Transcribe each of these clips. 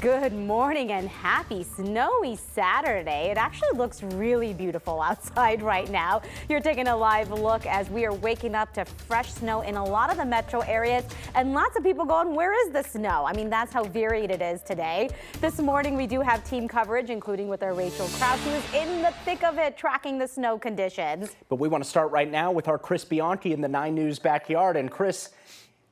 Good morning and happy snowy Saturday. It actually looks really beautiful outside right now. You're taking a live look as we are waking up to fresh snow in a lot of the metro areas and lots of people going, where is the snow? I mean, that's how varied it is today. This morning we do have team coverage, including with our Rachel Krause, who is in the thick of it tracking the snow conditions. But we want to start right now with our Chris Bianchi in the 9 News backyard. And Chris,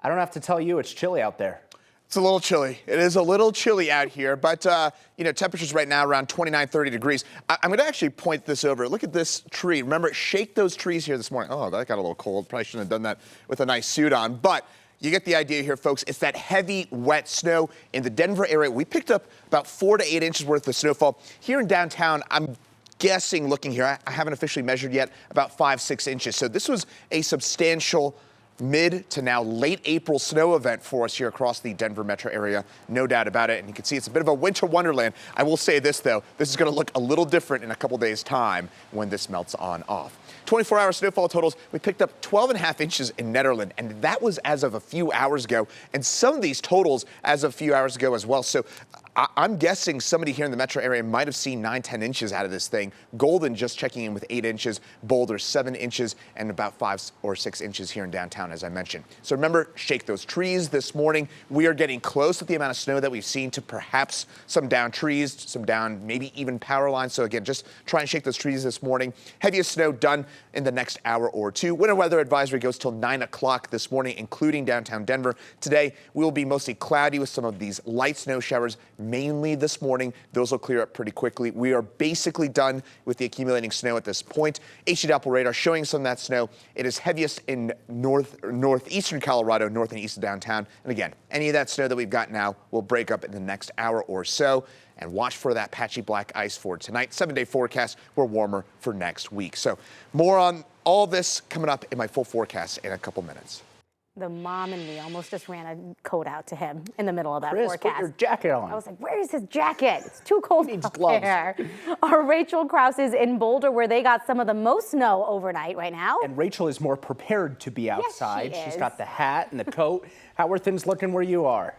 I don't have to tell you, it's chilly out there. It's a little chilly. It is a little chilly out here, but temperatures right now around 29, 30 degrees. I'm going to actually point this over. Look at this tree. Remember, shake those trees here this morning. Oh, that got a little cold. Probably shouldn't have done that with a nice suit on, but you get the idea here, folks. It's that heavy, wet snow in the Denver area. We picked up about 4 to 8 inches worth of snowfall. Here in downtown, I'm guessing, looking here, I haven't officially measured yet, about 5, 6 inches. So this was a substantial mid to now late April snow event for us here across the Denver metro area, no doubt about it. And you can see it's a bit of a winter wonderland. I will say this, though, this is going to look a little different in a couple days' time when this melts on off. 24-hour snowfall totals, we picked up 12.5 inches in Nederland, and that was as of a few hours ago. And some of these totals as of a few hours ago as well. So I'm guessing somebody here in the metro area might have seen 9, 10 inches out of this thing. Golden just checking in with 8 inches, Boulder 7 inches, and about 5 or 6 inches here in downtown, as I mentioned. So remember, shake those trees this morning. We are getting close with the amount of snow that we've seen to perhaps some down trees, some down maybe even power lines. So again, just try and shake those trees this morning. Heaviest snow done in the next hour or two. Winter weather advisory goes till 9 o'clock this morning, including downtown Denver. Today, we will be mostly cloudy with some of these light snow showers, mainly this morning. Those will clear up pretty quickly. We are basically done with the accumulating snow at this point. HD Doppler radar showing some of that snow. It is heaviest in northeastern Colorado, north and east of downtown. And again, any of that snow that we've got now will break up in the next hour or so. And watch for that patchy black ice for tonight. 7-day forecast. We're warmer for next week. So more on all this coming up in my full forecast in a couple minutes. The mom and me almost just ran a coat out to him in the middle of that Chris, forecast. put your jacket on. I was like, where is his jacket? It's too cold He needs out gloves. there. Our Rachel Krause is in Boulder, where they got some of the most snow overnight right now. And Rachel is more prepared to be outside. Yes, she She's is. got the hat and the coat. How are things looking where you are?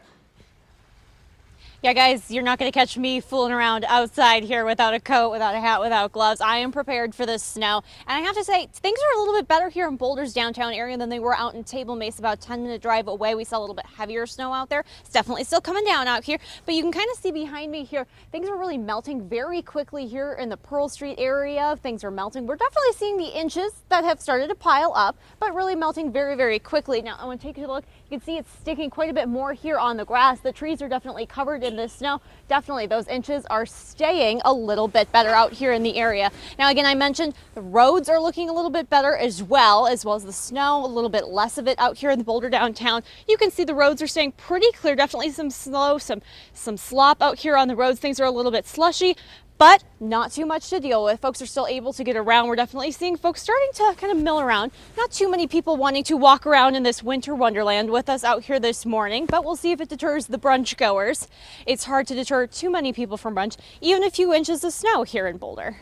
Yeah, guys, you're not going to catch me fooling around outside here without a coat, without a hat, without gloves. I am prepared for this snow. And I have to say, things are a little bit better here in Boulder's downtown area than they were out in Table Mesa, about a 10-minute drive away. We saw a little bit heavier snow out there. It's definitely still coming down out here, but you can kind of see behind me here, things are really melting very quickly here in the Pearl Street area. Things are melting. We're definitely seeing the inches that have started to pile up, but really melting very, very quickly. Now, I want to take a look. You can see it's sticking quite a bit more here on the grass. The trees are definitely covered in this snow. Definitely those inches are staying a little bit better out here in the area. Now, again, I mentioned the roads are looking a little bit better as well as the snow, a little bit less of it out here in the Boulder downtown. You can see the roads are staying pretty clear. Definitely some snow, some slop out here on the roads. Things are a little bit slushy, but not too much to deal with. Folks are still able to get around. We're definitely seeing folks starting to kind of mill around. Not too many people wanting to walk around in this winter wonderland with us out here this morning, but we'll see if it deters the brunch goers. It's hard to deter too many people from brunch, even a few inches of snow here in Boulder.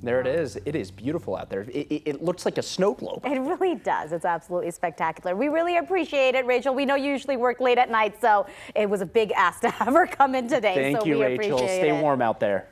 There it is. It is beautiful out there. It looks like a snow globe. It really does. It's absolutely spectacular. We really appreciate it, Rachel. We know you usually work late at night, so it was a big ask to have her come in today. Thank you, Rachel. Stay warm out there.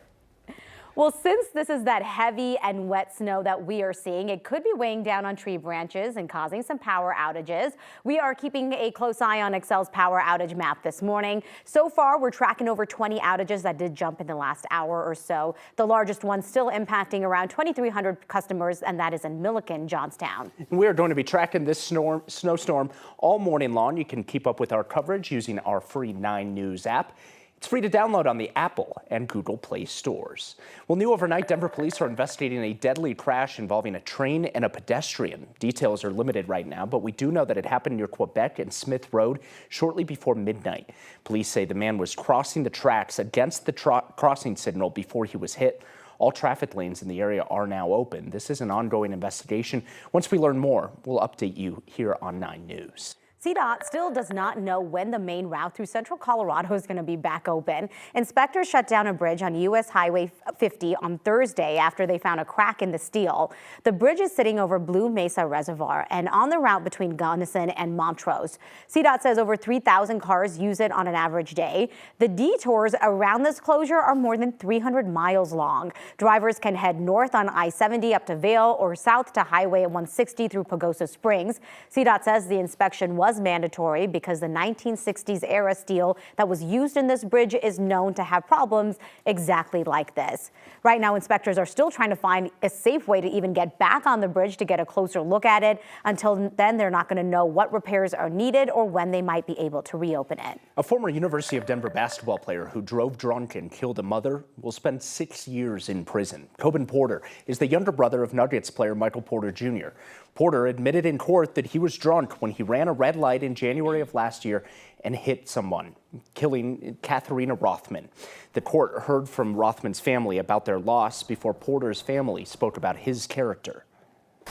Well, since this is that heavy and wet snow that we are seeing, it could be weighing down on tree branches and causing some power outages. We are keeping a close eye on Excel's power outage map this morning. So far, we're tracking over 20 outages that did jump in the last hour or so. The largest one still impacting around 2,300 customers, and that is in Milliken, Johnstown. We are going to be tracking this snowstorm all morning long. You can keep up with our coverage using our free 9 News app. It's free to download on the Apple and Google Play stores. Well, new overnight, Denver police are investigating a deadly crash involving a train and a pedestrian. Details are limited right now, but we do know that it happened near Quebec and Smith Road shortly before midnight. Police say the man was crossing the tracks against the crossing signal before he was hit. All traffic lanes in the area are now open. This is an ongoing investigation. Once we learn more, we'll update you here on 9 News. CDOT still does not know when the main route through central Colorado is going to be back open. Inspectors shut down a bridge on U.S. Highway 50 on Thursday after they found a crack in the steel. The bridge is sitting over Blue Mesa Reservoir and on the route between Gunnison and Montrose. CDOT says over 3,000 cars use it on an average day. The detours around this closure are more than 300 miles long. Drivers can head north on I-70 up to Vail or south to Highway 160 through Pagosa Springs. CDOT says the inspection was mandatory because the 1960s era steel that was used in this bridge is known to have problems exactly like this. Right now, inspectors are still trying to find a safe way to even get back on the bridge to get a closer look at it. Until then, they're not going to know what repairs are needed or when they might be able to reopen it. A former University of Denver basketball player who drove drunk and killed a mother will spend 6 years in prison. Coben Porter is the younger brother of Nuggets player Michael Porter Jr. Porter admitted in court that he was drunk when he ran a red light in January of last year and hit someone, killing Katharina Rothman. The court heard from Rothman's family about their loss before Porter's family spoke about his character.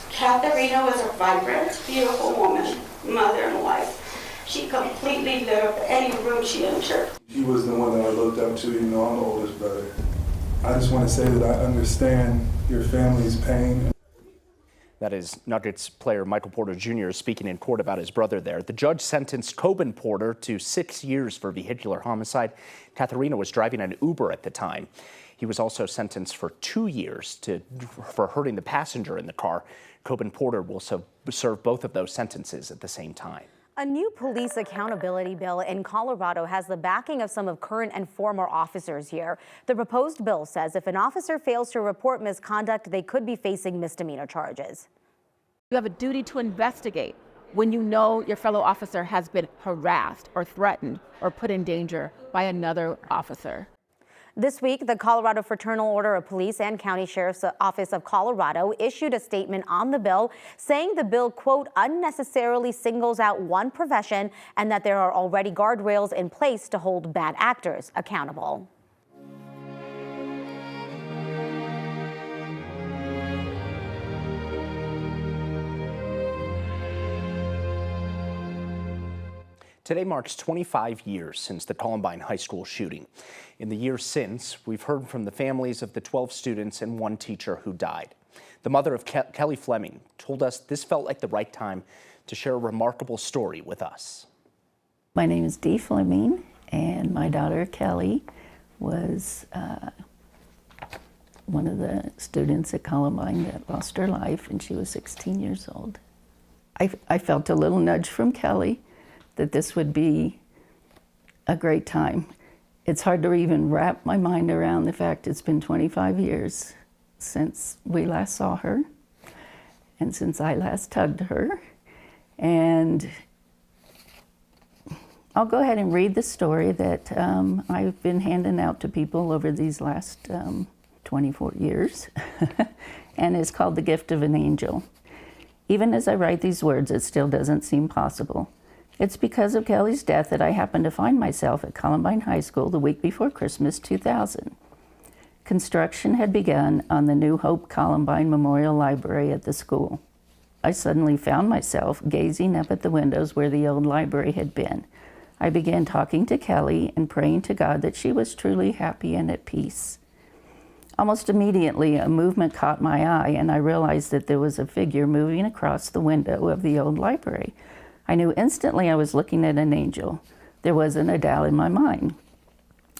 Katharina was a vibrant, beautiful woman, mother and wife. She completely lit up any room she entered. He was the one that I looked up to, even though I'm the oldest brother. I just want to say that I understand your family's pain. That is Nuggets player Michael Porter Jr. speaking in court about his brother there. The judge sentenced Coben Porter to 6 years for vehicular homicide. Katharina was driving an Uber at the time. He was also sentenced for 2 years for hurting the passenger in the car. Coben Porter will serve both of those sentences at the same time. A new police accountability bill in Colorado has the backing of some of current and former officers here. The proposed bill says if an officer fails to report misconduct, they could be facing misdemeanor charges. You have a duty to investigate when you know your fellow officer has been harassed or threatened or put in danger by another officer. This week, the Colorado Fraternal Order of Police and County Sheriff's Office of Colorado issued a statement on the bill saying the bill, quote, unnecessarily singles out one profession and that there are already guardrails in place to hold bad actors accountable. Today marks 25 years since the Columbine High School shooting. In the years since, we've heard from the families of the 12 students and one teacher who died. The mother of Kelly Fleming told us this felt like the right time to share a remarkable story with us. My name is Dee Fleming, and my daughter Kelly was one of the students at Columbine that lost her life, and she was 16 years old. I felt a little nudge from Kelly that this would be a great time. It's hard to even wrap my mind around the fact it's been 25 years since we last saw her and since I last tugged her. And I'll go ahead and read the story that I've been handing out to people over these last 24 years, and it's called The Gift of an Angel. Even as I write these words, it still doesn't seem possible. It's because of Kelly's death that I happened to find myself at Columbine High School the week before Christmas 2000. Construction had begun on the New Hope Columbine Memorial Library at the school. I suddenly found myself gazing up at the windows where the old library had been. I began talking to Kelly and praying to God that she was truly happy and at peace. Almost immediately, a movement caught my eye, and I realized that there was a figure moving across the window of the old library. I knew instantly I was looking at an angel. There wasn't a doubt in my mind.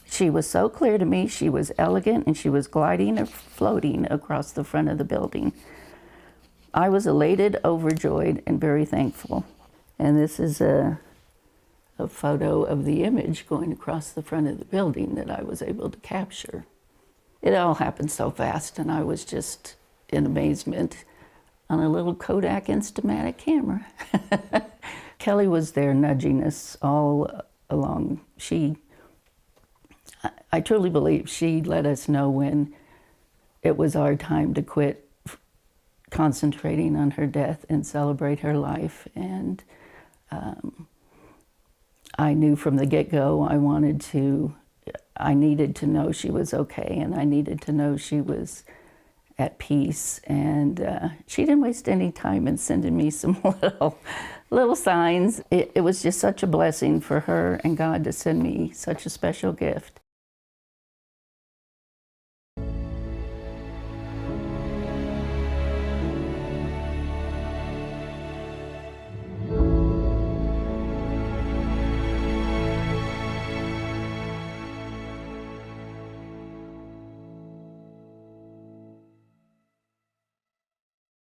She was so clear to me, she was elegant, and she was gliding or floating across the front of the building. I was elated, overjoyed, and very thankful. And this is a photo of the image going across the front of the building that I was able to capture. It all happened so fast, and I was just in amazement on a little Kodak Instamatic camera. Kelly was there nudging us all along. I truly believe she let us know when it was our time to quit concentrating on her death and celebrate her life. And I knew from the get-go I needed to know she was okay, and I needed to know she was at peace. And she didn't waste any time in sending me some little signs. It was just such a blessing for her and God to send me such a special gift.